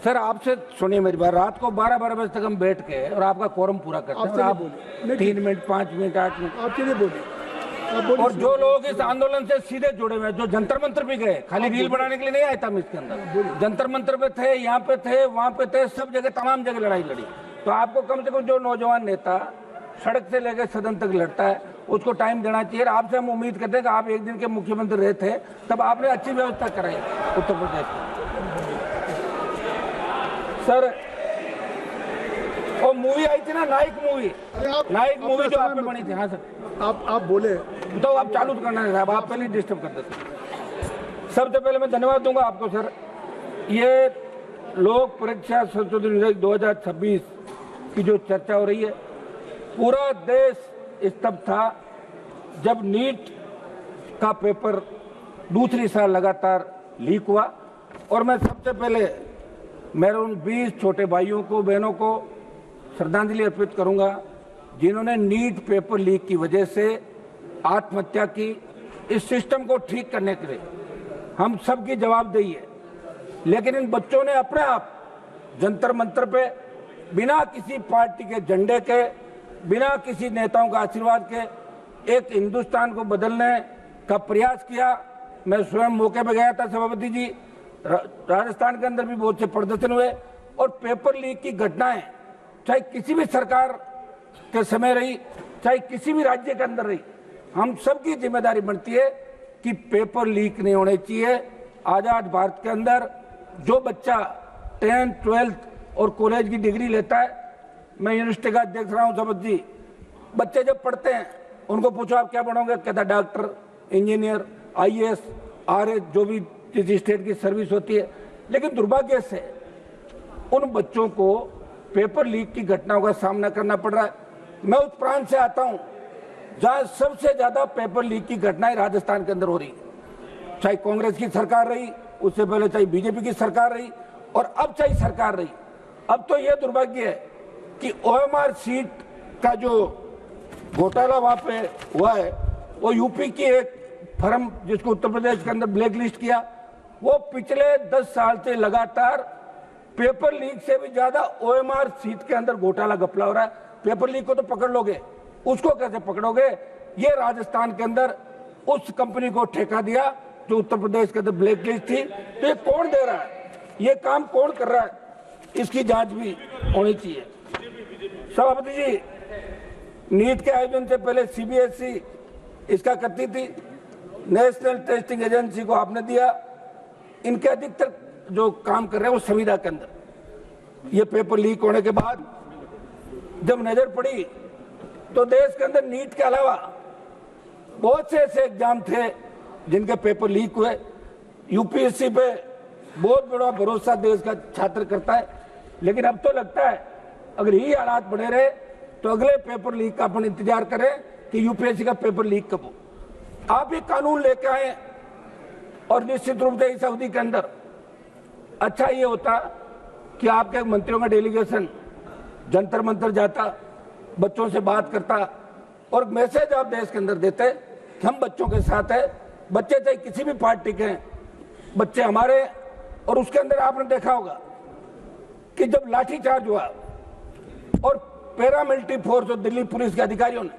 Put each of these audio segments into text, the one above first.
Sir आपसे सुनिए मेरी बात, रात को 12-12 बजे तक हम बैठ के और आपका कोरम पूरा करते हैं और आप 3 मिनट 5 मिनट 8 मिनट आपके लिए बोलिए। और जो लोग इस आंदोलन से सीधे जुड़े हुए हैं, जो जंतर मंतर भी गए, खाली रील बनाने के लिए नहीं आया था हम इसके अंदर, जंतर मंतर पे थे, यहाँ पे थे, वहां पे थे, सब जगह तमाम जगह लड़ाई लड़ी। तो आपको कम से कम जो नौजवान नेता सड़क से लेकर सदन तक लड़ता है उसको टाइम देना चाहिए। आपसे हम उम्मीद करते हैं कि आप एक दिन के मुख्यमंत्री रहे थे, तब आपने अच्छी व्यवस्था कराई उत्तर प्रदेश में। सर वो मूवी आई थी ना, नायक मूवी जो आप पे बनी थी। हाँ सर आप बोले तो आप चालू करना है साहब, आप पहले डिस्टर्ब कर देते। सबसे पहले मैं धन्यवाद दूंगा आपको सर। ये लोक परीक्षा संशोधन विधेयक 2026 की जो चर्चा हो रही है, पूरा देश स्तब्ध था जब नीट का पेपर दूसरी साल लगातार लीक हुआ। और मैं सबसे पहले मेरे उन 20 छोटे भाइयों को बहनों को श्रद्धांजलि अर्पित करूंगा जिन्होंने नीट पेपर लीक की वजह से आत्महत्या की। इस सिस्टम को ठीक करने के लिए हम सबकी जवाबदेही है, लेकिन इन बच्चों ने अपने आप जंतर मंतर पे बिना किसी पार्टी के झंडे के, बिना किसी नेताओं का आशीर्वाद के एक हिंदुस्तान को बदलने का प्रयास किया। मैं स्वयं मौके पे गया था सभापति जी, राजस्थान के अंदर भी बहुत से प्रदर्शन हुए। और पेपर लीक की घटनाएं चाहे किसी भी सरकार के समय रही, चाहे किसी भी राज्य के अंदर रही, हम सबकी जिम्मेदारी बनती है कि पेपर लीक नहीं होने चाहिए। आजाद भारत के अंदर जो बच्चा 10th 12th और कॉलेज की डिग्री लेता है, मैं यूनिवर्सिटी का अध्यक्ष रहा हूँ सभापति जी, बच्चे जब पढ़ते हैं उनको पूछो आप क्या बनोगे, कहता डॉक्टर, इंजीनियर, IAS, RS, जो भी जिस स्टेट की सर्विस होती है। लेकिन दुर्भाग्य से उन बच्चों को पेपर लीक की घटनाओं का सामना करना पड़ रहा है। मैं उस प्रांत से आता हूं जहां सबसे ज्यादा पेपर लीक की घटनाएं राजस्थान के अंदर हो रही है, चाहे कांग्रेस की सरकार रही, उससे पहले चाहे बीजेपी की सरकार रही, और अब चाहे सरकार रही। अब तो यह दुर्भाग्य है कि OMR सीट का जो घोटाला वहां पे हुआ है, वो यूपी की एक फर्म जिसको उत्तर प्रदेश के अंदर ब्लैक लिस्ट किया, वो पिछले 10 साल से लगातार पेपर लीक से भी ज्यादा OMR सीट के अंदर घोटाला घपला हो रहा है। पेपर लीक को तो पकड़ लोगे, उसको कैसे पकड़ोगे? ये राजस्थान के अंदर उस कंपनी को ठेका दिया जो उत्तर प्रदेश के अंदर ब्लैक लिस्ट थी। तो ये कौन दे रहा है, ये काम कौन कर रहा है, इसकी जांच भी होनी चाहिए। सभापति जी, नीट के आयोजन से पहले CBSE इसका करती थी, नेशनल टेस्टिंग एजेंसी को आपने दिया। इनके अधिकतर जो काम कर रहे हैं वो संविदा के अंदर। ये पेपर लीक होने के बाद जब नजर पड़ी तो देश के अंदर नीट के अलावा बहुत से ऐसे एग्जाम थे जिनके पेपर लीक हुए। UPSC पे बहुत बड़ा भरोसा देश का छात्र करता है, लेकिन अब तो लगता है अगर यही हालात बने रहे तो अगले पेपर लीक का अपन इंतजार करें कि UPSC का पेपर लीक कब हो। आप ये कानून लेके आए और निश्चित रूप से इस अवधि के अंदर अच्छा ये होता कि आपके मंत्रियों का डेलीगेशन जंतर मंतर जाता, बच्चों से बात करता और मैसेज आप देश के अंदर देते कि हम बच्चों के साथ है। बच्चे चाहे किसी भी पार्टी के हैं, बच्चे हमारे। और उसके अंदर आपने देखा होगा कि जब लाठीचार्ज हुआ और पैरामिलिट्री फोर्स और दिल्ली पुलिस के अधिकारियों ने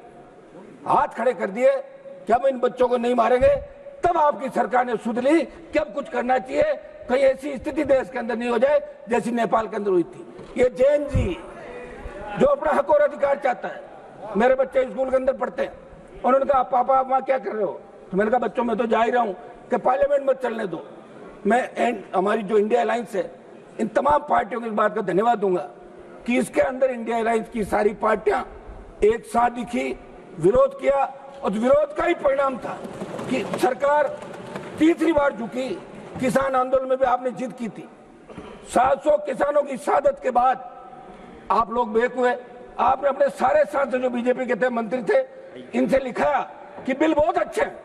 हाथ खड़े कर दिए कि हम इन बच्चों को नहीं मारेंगे, तब आपकी सरकार ने सुध ली कि अब कुछ करना चाहिए, कहीं ऐसी स्थिति देश के अंदर नहीं हो जाए जैसी नेपाल के अंदर हुई थी। ये जैन जी जो अपना हक और अधिकार चाहता है, मेरे बच्चे स्कूल के अंदर पढ़ते हैं, उन्होंने कहा पापा आप वहां क्या कर रहे हो? तो मैंने कहा बच्चों मैं तो जा ही रहा हूं कि पार्लियामेंट मत चलने दो। मैं हमारी जो इंडिया अलायंस है, इन तमाम पार्टियों की इस बात का धन्यवाद दूंगा कि इसके अंदर इंडिया अलायंस की सारी पार्टियां एक साथ दिखी, विरोध किया, और विरोध का ही परिणाम था कि सरकार तीसरी बार झुकी। किसान आंदोलन में भी आपने जिद की थी। 700 किसानों की शहादत के बाद आप लोग बेक हुए। आपने अपने सारे सांसद जो बीजेपी के थे, मंत्री थे, इनसे लिखा कि बिल बहुत अच्छे हैं,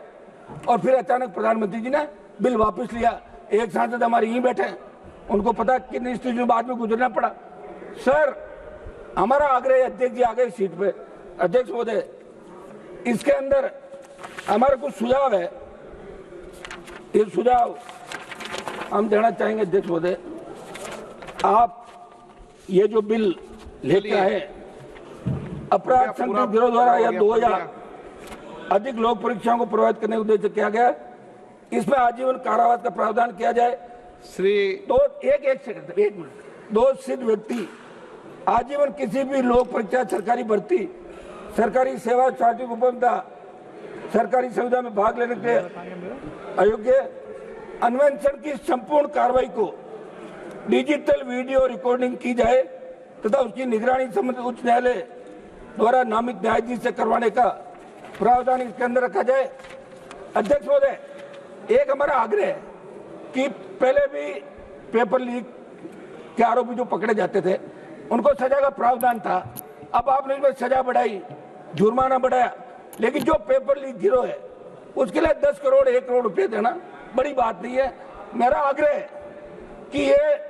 और फिर अचानक प्रधानमंत्री जी ने बिल वापस लिया। एक सांसद हमारे यहीं बैठे हैं, उनको पता किन स्थिति में बाद में गुजरना पड़ा। सर हमारा आग्रह, अध्यक्ष जी आ गए सीट पे, अध्यक्ष महोदय, इसके अंदर हमारा कुछ सुझाव है, ये सुझाव हम देना चाहेंगे अध्यक्ष महोदय। आप ये जो बिल लेके आए, अपराध संगठित गिरोह द्वारा या 2 या अधिक लोक परीक्षाओं को प्रभावित करने के उद्देश्य से किया गया है, इसमें आजीवन कारावास का प्रावधान किया जाए। तो एक मिनट, 2 सिद्ध व्यक्ति आजीवन किसी भी लोक परीक्षा, सरकारी भर्ती, सरकारी सेवा, शासकीय उपलब्धता, सरकारी सुविधा में भाग लेने के अयोग्य, अन्वेषण की संपूर्ण कार्रवाई को डिजिटल वीडियो रिकॉर्डिंग की जाए तथा उसकी निगरानी संबंधित उच्च न्यायालय द्वारा नामित न्यायाधीश से करवाने का प्रावधान इसके अंदर रखा जाए। अध्यक्ष महोदय, एक हमारा आग्रह है कि पहले भी पेपर लीक के आरोपी जो पकड़े जाते थे उनको सजा का प्रावधान था, अब आपने इसमें सजा बढ़ाई, जुर्माना बढ़ाया, लेकिन जो पेपर लीक गिरोह है उसके लिए 10 करोड़ 1 करोड़ रुपए देना बड़ी बात नहीं है। मेरा आग्रह है कि ये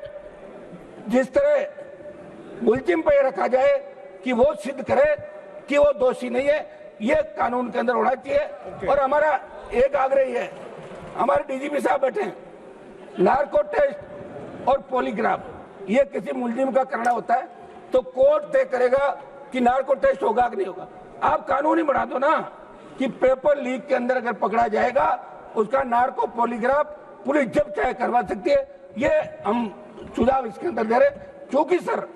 जिस तरह मुलजिम पे रखा जाए कि वो सिद्ध करे कि वो दोषी नहीं है, ये कानून के अंदर होना चाहिए। और हमारा एक आग्रह ये है, हमारे डीजीपी साहब बैठे हैं, नार्को टेस्ट और पॉलीग्राफ ये किसी मुलजिम का करना होता है तो कोर्ट तय करेगा कि नार्को टेस्ट होगा कि नहीं होगा। आप कानून ही बना दो ना कि पेपर लीक के अंदर अगर पकड़ा जाएगा उसका नार्को पॉलीग्राफ पुलिस जब चाहे करवा सकती है। ये हम सुझाव इसके अंदर दे रहे, क्योंकि सर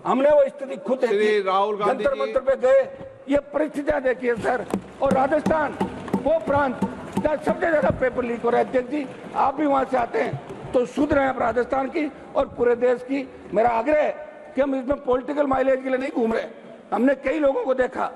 हमने वो स्थिति खुद देखी, जंतर मंतर पे गए, ये परिस्थितियां देखी है सर। और राजस्थान वो प्रांत जहाँ सबसे ज्यादा पेपर लीक हो रहा है। अध्यक्ष जी, आप भी वहां से आते हैं तो शुद्ध रहे आप राजस्थान की और पूरे देश की। मेरा आग्रह है कि हम इसमें पॉलिटिकल माइलेज के लिए नहीं घूम रहे। हमने कई लोगों को देखा